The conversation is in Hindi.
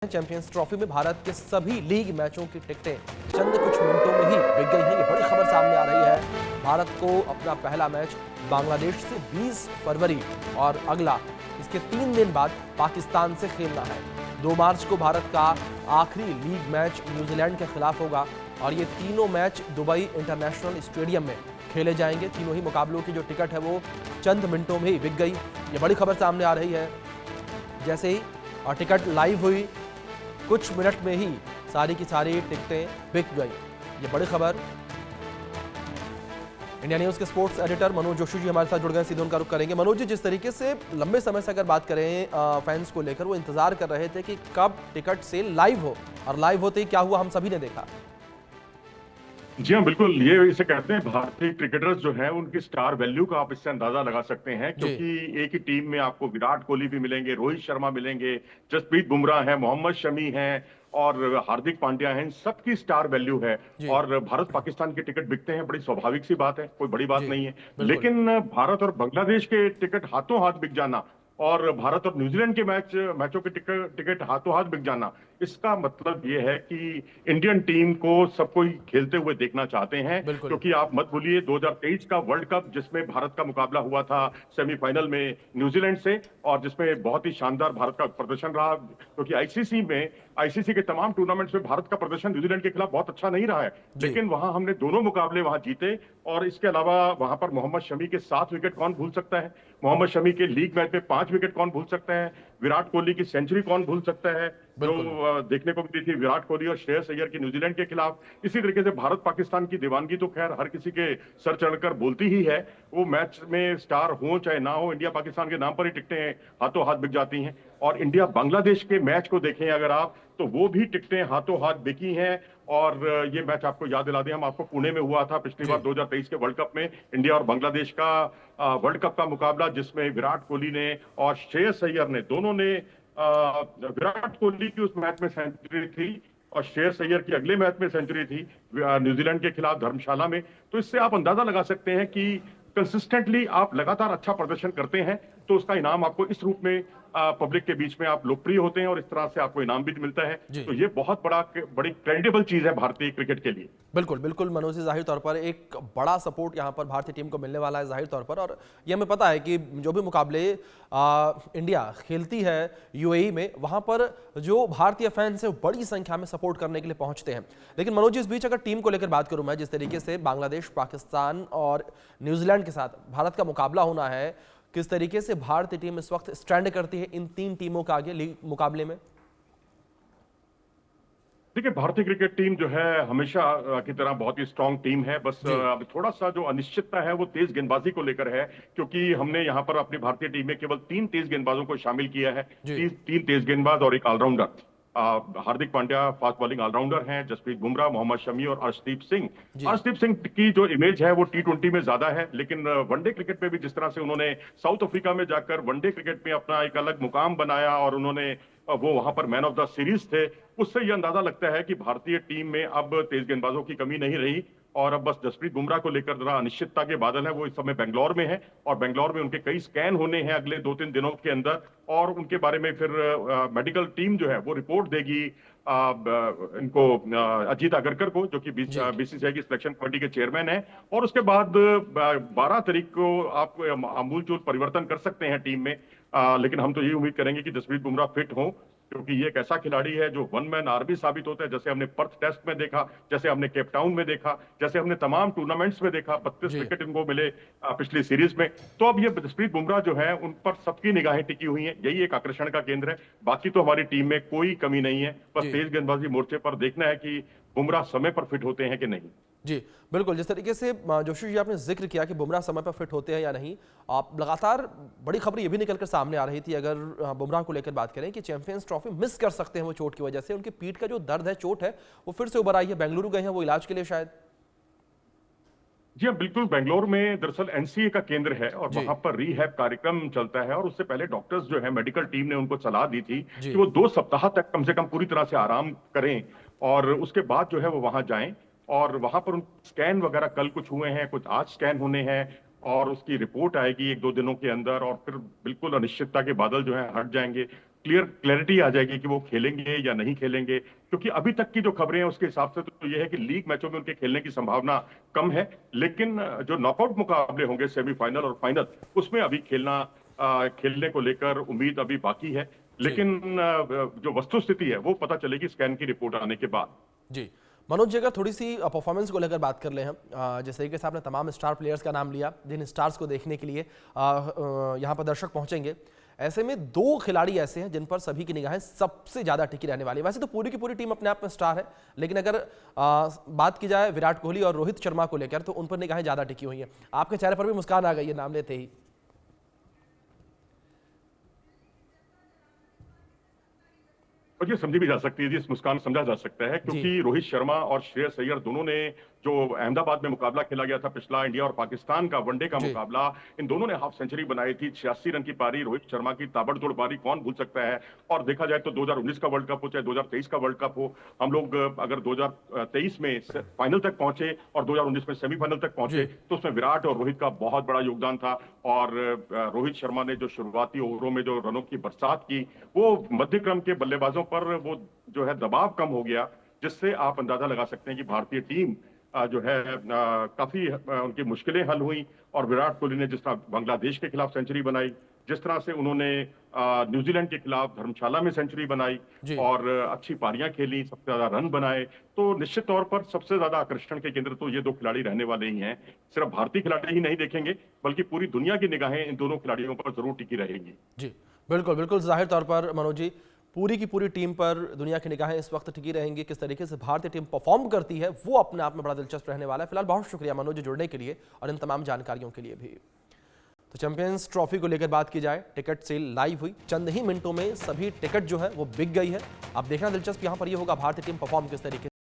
चैंपियंस ट्रॉफी में भारत के सभी लीग मैचों की टिकटें चंद कुछ मिनटों में ही बिक गई हैं। ये बड़ी खबर सामने आ रही है। भारत को अपना पहला मैच बांग्लादेश से 20 फरवरी और अगला इसके 3 दिन बाद पाकिस्तान से खेलना है। 2 मार्च को भारत का आखिरी लीग मैच न्यूजीलैंड के खिलाफ होगा और ये तीनों मैच दुबई इंटरनेशनल स्टेडियम में खेले जाएंगे। तीनों ही मुकाबलों की जो टिकट है वो चंद मिनटों में ही बिक गई। ये बड़ी खबर सामने आ रही है। जैसे ही टिकट लाइव हुई कुछ मिनट में ही सारी की सारी टिकटें बिक गई। ये बड़ी खबर। इंडिया न्यूज के स्पोर्ट्स एडिटर मनोज जोशी जी हमारे साथ जुड़ गए, सीधे उनका रुख करेंगे। मनोज जी, जिस तरीके से लंबे समय से अगर बात करें फैंस को लेकर, वो इंतजार कर रहे थे कि कब टिकट सेल लाइव हो, और लाइव होते ही क्या हुआ हम सभी ने देखा। जी हाँ, बिल्कुल। ये इसे कहते हैं भारतीय क्रिकेटर्स जो है उनकी स्टार वैल्यू का आप इससे अंदाजा लगा सकते हैं, क्योंकि एक ही टीम में आपको विराट कोहली भी मिलेंगे, रोहित शर्मा मिलेंगे, जसप्रीत बुमराह है, मोहम्मद शमी है और हार्दिक पांड्या है। इन सबकी स्टार वैल्यू है और भारत पाकिस्तान के टिकट बिकते हैं, बड़ी स्वाभाविक सी बात है, कोई बड़ी बात नहीं है। लेकिन भारत और बांग्लादेश के टिकट हाथों हाथ बिक जाना और भारत और न्यूजीलैंड के मैचों के टिकट हाथों हाथ बिक जाना, इसका मतलब यह है कि इंडियन टीम को सब कोई खेलते हुए देखना चाहते हैं। क्योंकि आप मत भूलिए 2023 का वर्ल्ड कप जिसमें भारत का मुकाबला हुआ था सेमीफाइनल में न्यूजीलैंड से, और जिसमें बहुत ही शानदार भारत का प्रदर्शन रहा, क्योंकि आईसीसी के तमाम टूर्नामेंट्स में भारत का प्रदर्शन न्यूजीलैंड के खिलाफ बहुत अच्छा नहीं रहा है, लेकिन वहां हमने दोनों मुकाबले वहां जीते। और इसके अलावा वहां पर मोहम्मद शमी के 7 विकेट कौन भूल सकता है, मोहम्मद शमी के लीग मैच में 5 विकेट कौन भूल सकता है, विराट कोहली की सेंचुरी कौन भूल सकता है जो देखने को मिली थी विराट कोहली और श्रेयस अय्यर की न्यूजीलैंड के खिलाफ। इसी तरीके से भारत पाकिस्तान की दीवानगी तो खैर हर किसी के सर चढ़कर बोलती ही है। वो मैच में स्टार हो चाहे ना हो, इंडिया पाकिस्तान के नाम पर ही टिकटें हाथों हाथ बिक जाती हैं। और इंडिया बांग्लादेश के मैच को देखें अगर आप, तो वो भी टिकटें हाथों हाथ बिकी हैं। और ये मैच आपको याद दिला दें, हम आपको पुणे में हुआ था पिछली बार 2023 के वर्ल्ड कप में, इंडिया और बांग्लादेश का वर्ल्ड कप का मुकाबला, जिसमें विराट कोहली ने और श्रेयस अय्यर ने, दोनों ने, विराट कोहली की उस मैच में सेंचुरी थी और श्रेयस अय्यर की अगले मैच में सेंचुरी थी न्यूजीलैंड के खिलाफ धर्मशाला में। तो इससे आप अंदाजा लगा सकते हैं कि कंसिस्टेंटली आप लगातार अच्छा प्रदर्शन करते हैं तो उसका इनाम आपको इस रूप में पब्लिक के बीच में आप लोकप्रिय होते हैं और इस तरह से आपको इनाम भी मिलता है। तो ये बहुत बड़ी क्रेडिबल चीज है भारतीय क्रिकेट के लिए। बिल्कुल बिल्कुल मनोज जी, जाहिर तौर पर एक बड़ा सपोर्ट यहाँ पर भारतीय टीम को मिलने वाला है जाहिर तौर पर। और ये हमें पता है कि जो भी मुकाबले इंडिया खेलती है यूएई में, वहाँ पर जो भारतीय फैंस है वो बड़ी संख्या में सपोर्ट करने के लिए पहुँचते हैं। लेकिन मनोज जी, इस बीच अगर टीम को लेकर बात करूँ मैं, जिस तरीके से बांग्लादेश, पाकिस्तान और न्यूजीलैंड के साथ भारत का मुकाबला होना है, किस तरीके से भारतीय टीम इस वक्त स्टैंड करती है इन 3 टीमों का आगे लीग मुकाबले में? देखिए, भारतीय क्रिकेट टीम जो है हमेशा की तरह बहुत ही स्ट्रांग टीम है। बस अब थोड़ा सा जो अनिश्चितता है वो तेज गेंदबाजी को लेकर है, क्योंकि हमने यहाँ पर अपनी भारतीय टीम में केवल 3 तेज गेंदबाजों को शामिल किया है। 3 तेज गेंदबाज और एक allrounder. Hardik Pandya fast bowling allrounder हैं, जसप्रीत बुमराह, मोहम्मद शमी और अर्शदीप सिंह। अर्शदीप सिंह की जो इमेज है वो T20 में ज्यादा है, लेकिन वनडे क्रिकेट में भी जिस तरह से उन्होंने साउथ अफ्रीका में जाकर वनडे क्रिकेट में अपना एक अलग मुकाम बनाया और उन्होंने वो वहां पर मैन ऑफ द सीरीज थे, उससे यह अंदाजा लगता है कि भारतीय टीम में अब तेज गेंदबाजों की कमी नहीं रही। और अब बस जसप्रीत बुमराह को लेकर जरा अनिश्चितता के बादल है। वो इस समय बेंगलोर में है और बेंगलोर में उनके कई स्कैन होने हैं अगले 2-3 दिनों के अंदर, और उनके बारे में फिर मेडिकल टीम जो है वो रिपोर्ट देगी इनको, अजीत अगरकर को, जो कि बीसीसीआई की सिलेक्शन कमेटी के चेयरमैन है। और उसके बाद 12 तारीख को आप आमूलचूल परिवर्तन कर सकते हैं टीम में। लेकिन हम तो ये उम्मीद करेंगे कि जसप्रीत बुमराह फिट हो, क्योंकि ये एक ऐसा खिलाड़ी है जो वन मैन आर्मी साबित होता है, जैसे हमने पर्थ टेस्ट में देखा, जैसे हमने केप टाउन में देखा, जैसे हमने तमाम टूर्नामेंट्स में देखा। 32 विकेट इनको मिले पिछली सीरीज में। तो अब ये जसप्रीत बुमराह जो है उन पर सबकी निगाहें टिकी हुई हैं, यही एक आकर्षण का केंद्र है। बाकी तो हमारी टीम में कोई कमी नहीं है, बस तेज गेंदबाजी मोर्चे पर देखना है कि बुमराह समय पर फिट होते हैं कि नहीं। जी बिल्कुल, जिस तरीके से जोशी जी आपने जिक्र किया कि बुमराह समय पर फिट होते हैं या नहीं, आप लगातार बड़ी खबर ये भी निकलकर सामने आ रही थी, अगर बुमराह को लेकर बात करें, कि चैंपियंस ट्रॉफी मिस कर सकते हैं वो चोट की वजह से। उनकी पीठ का जो दर्द है, चोट है, वो फिर से उभर आई है। बेंगलुरु गए हैं वो इलाज के लिए शायद। जी हाँ, बिल्कुल। बेंगलोर में दरअसल एनसीए का केंद्र है और वहां पर रीहैब कार्यक्रम चलता है। और उससे पहले डॉक्टर्स जो है, मेडिकल टीम ने उनको सलाह दी थी कि वो 2 सप्ताह तक कम से कम पूरी तरह से आराम करें और उसके बाद जो है वो वहां जाएं। और वहां पर स्कैन वगैरह कल कुछ हुए हैं, कुछ आज स्कैन होने हैं और उसकी रिपोर्ट आएगी 1-2 दिनों के अंदर, और फिर बिल्कुल अनिश्चितता के बादल जो है हट जाएंगे। क्लैरिटी आ जाएगी कि वो खेलेंगे या नहीं खेलेंगे। क्योंकि अभी तक की जो खबरें हैं उसके हिसाब से तो ये है कि लीग मैचों में उनके खेलने की संभावना कम है, लेकिन जो नॉकआउट मुकाबले होंगे सेमीफाइनल और फाइनल, उसमें अभी खेलने को लेकर उम्मीद अभी बाकी है। जी लेकिन जो वस्तुस्थिति है वो पता चलेगी स्कैन की रिपोर्ट आने के बाद। जी मनोज जी, अगर थोड़ी सी परफॉर्मेंस को लेकर बात कर ले हम, जिस तरीके से आपने तमाम स्टार प्लेयर्स का नाम लिया जिन स्टार्स को देखने के लिए यहाँ पर दर्शक पहुंचेंगे, ऐसे में दो खिलाड़ी ऐसे हैं जिन पर सभी की निगाहें सबसे ज्यादा टिकी रहने वाली है। वैसे तो पूरी की पूरी टीम अपने आप में स्टार है, लेकिन अगर बात की जाए विराट कोहली और रोहित शर्मा को लेकर तो उन पर निगाहें ज्यादा टिकी हुई हैं। आपके चेहरे पर भी मुस्कान आ गई है नाम लेते ही। और ये समझी भी जा सकती है जी, इस मुस्कान समझा जा सकता है, जी क्योंकि रोहित शर्मा और श्रेयस अय्यर दोनों ने जो अहमदाबाद में मुकाबला खेला गया था पिछला, इंडिया और पाकिस्तान का वनडे का जी मुकाबला, इन दोनों ने हाफ सेंचुरी बनाई थी। 86 रन की पारी, रोहित शर्मा की ताबड़तोड़ पारी कौन भूल सकता है। और देखा जाए तो 2019 का वर्ल्ड कप हो चाहे 2023 का वर्ल्ड कप हो, हम लोग अगर 2023 में फाइनल तक पहुंचे और 2019 में सेमीफाइनल तक पहुंचे जी तो उसमें विराट और रोहित का बहुत बड़ा योगदान था। और रोहित शर्मा ने जो शुरुआती ओवरों में जो रनों की बरसात की, वो मध्य क्रम के बल्लेबाजों पर वो जो है दबाव कम हो गया, जिससे आप अंदाजा लगा सकते हैं कि भारतीय टीम जो है काफी उनकी मुश्किलें हल हुई। और विराट कोहली ने जिस तरह बांग्लादेश के खिलाफ सेंचुरी बनाई, जिस तरह से उन्होंने न्यूजीलैंड के खिलाफ धर्मशाला में सेंचुरी बनाई जी और अच्छी पारियां खेली, सबसे ज्यादा रन बनाए, तो निश्चित तौर पर सबसे ज्यादा आकर्षण के केंद्र तो ये दो खिलाड़ी रहने वाले ही हैं। सिर्फ भारतीय खिलाड़ी ही नहीं देखेंगे, बल्कि पूरी दुनिया की निगाहें इन दोनों खिलाड़ियों पर जरूर टिकी रहेंगी। जी बिल्कुल बिल्कुल, जाहिर तौर पर मनोज जी पूरी की पूरी टीम पर दुनिया की निगाहें इस वक्त टिकी रहेंगी। किस तरीके से भारतीय टीम परफॉर्म करती है वो अपने आप में बड़ा दिलचस्प रहने वाला है। फिलहाल बहुत शुक्रिया मनोज जी जुड़ने के लिए और इन तमाम जानकारियों के लिए भी। तो चैंपियंस ट्रॉफी को लेकर बात की जाए, टिकट सेल लाइव हुई, चंद ही मिनटों में सभी टिकट जो है वो बिक गई है। अब देखना दिलचस्प यहाँ पर ये होगा भारतीय टीम परफॉर्म किस तरीके